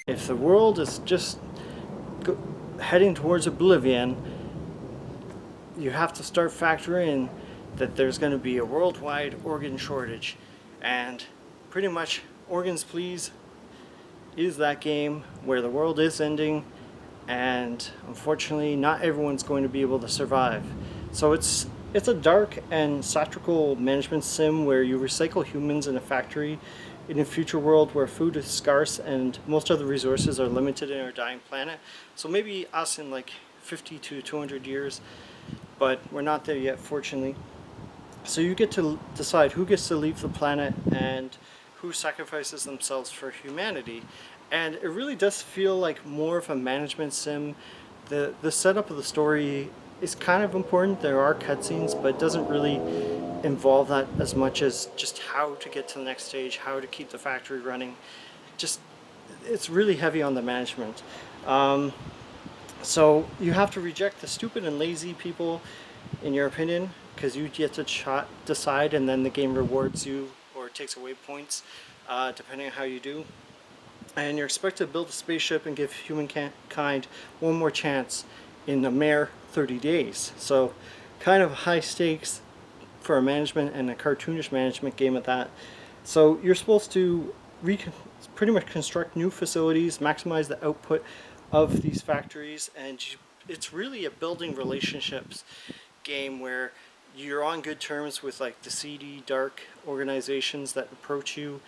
If the world is just heading towards oblivion, you have to start factoring in that there's going to be a worldwide organ shortage. And pretty much Organs Please is that game where the world is ending, and unfortunately not everyone's going to be able to survive. So it's a dark and satirical management sim where you recycle humans in a factory in a future world where food is scarce and most of the resources are limited in our dying planet. So maybe us in like 50 to 200 years, but we're not there yet, fortunately. So you get to decide who gets to leave the planet and who sacrifices themselves for humanity. And it really does feel like more of a management sim. The setup of the story is kind of important. There are cutscenes, but it doesn't really involve that as much as just how to get to the next stage, how to keep the factory running. Just, it's really heavy on the management. So you have to reject the stupid and lazy people, in your opinion, because you get to decide, and then the game rewards you or takes away points depending on how you do. And you're expected to build a spaceship and give humankind one more chance in a mere 30 days. So kind of high stakes for a management and a cartoonish management game at that. So you're supposed to pretty much construct new facilities, maximize the output of these factories, and it's really a building relationships game where you're on good terms with like the seedy, dark organizations that approach you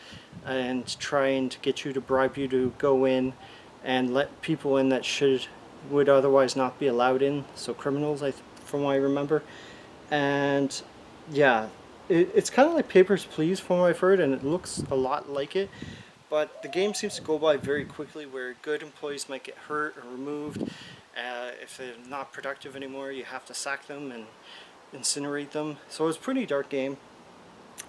and trying to get you to bribe you to go in and let people in that would otherwise not be allowed in, so criminals, from what I remember. And yeah, it's kind of like Papers, Please from what I've heard, and it looks a lot like it, but the game seems to go by very quickly where good employees might get hurt or removed. If they're not productive anymore, you have to sack them and incinerate them. So it's a pretty dark game.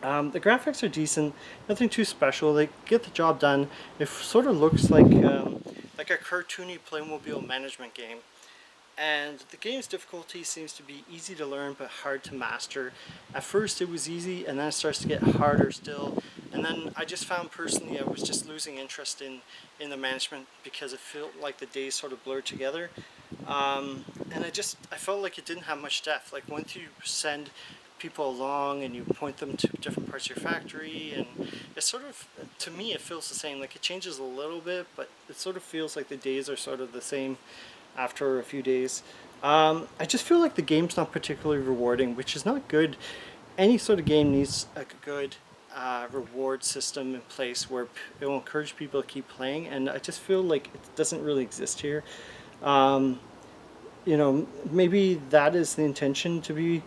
The graphics are decent, nothing too special. They get the job done. It sort of looks like a cartoony Playmobil management game. And the game's difficulty seems to be easy to learn but hard to master. At first it was easy, and then it starts to get harder still. And then I just found personally I was just losing interest in the management because it felt like the days sort of blurred together. And I felt like it didn't have much depth. Like once you send people along and you point them to different parts of your factory, and it sort of, to me it feels the same. Like it changes a little bit, but it sort of feels like the days are sort of the same after a few days. I just feel like the game's not particularly rewarding, which is not good. Any sort of game needs a good reward system in place where it will encourage people to keep playing, and I just feel like it doesn't really exist here. You know, maybe that is the intention, to be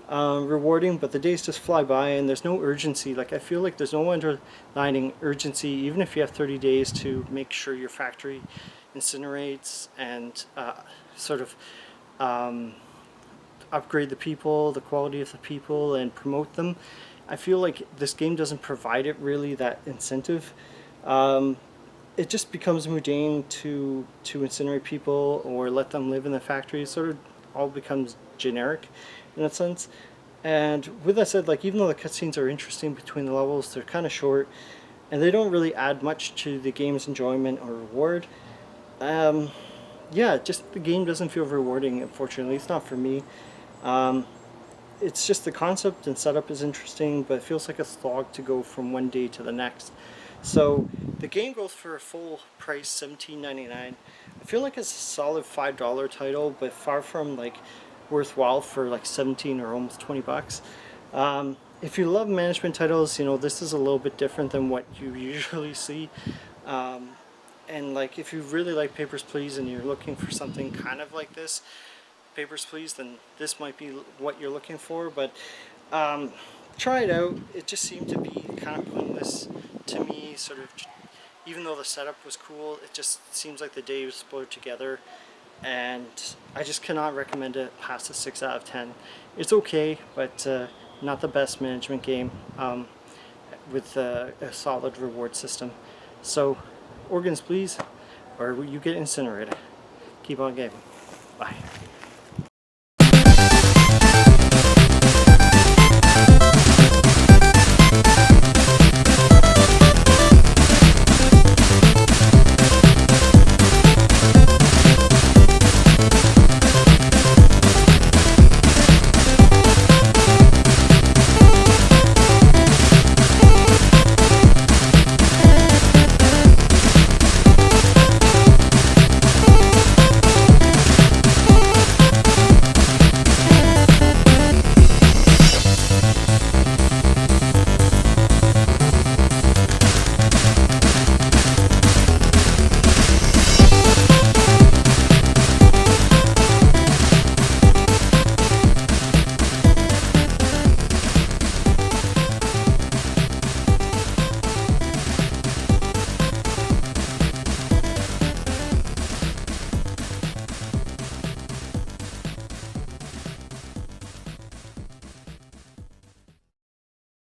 rewarding, but the days just fly by and there's no urgency. Like I feel like there's no underlying urgency, even if you have 30 days to make sure your factory incinerates and sort of upgrade the people, the quality of the people, and promote them. I feel like this game doesn't provide it really that incentive. It just becomes mundane to incinerate people or let them live in the factory. It sort of all becomes generic in a sense. And with that said, like even though the cutscenes are interesting between the levels, they're kind of short and they don't really add much to the game's enjoyment or reward. Yeah, just the game doesn't feel rewarding, unfortunately. It's not for me. It's just the concept and setup is interesting, but it feels like a slog to go from one day to the next. So the game goes for a full price, $17.99. I feel like it's a solid $5 title, but far from like worthwhile for like 17 or almost 20 bucks. If you love management titles, you know, this is a little bit different than what you usually see. And like if you really like Papers, Please and you're looking for something kind of like this, Papers, Please, then this might be what you're looking for. But try it out. It just seemed to be kind of pointless to me, sort of. Even though the setup was cool, it just seems like the days blurred together, and I just cannot recommend it past a 6 out of 10. It's okay, but not the best management game with a solid reward system. So Organs Please, or you get incinerated. Keep on gaming. Bye.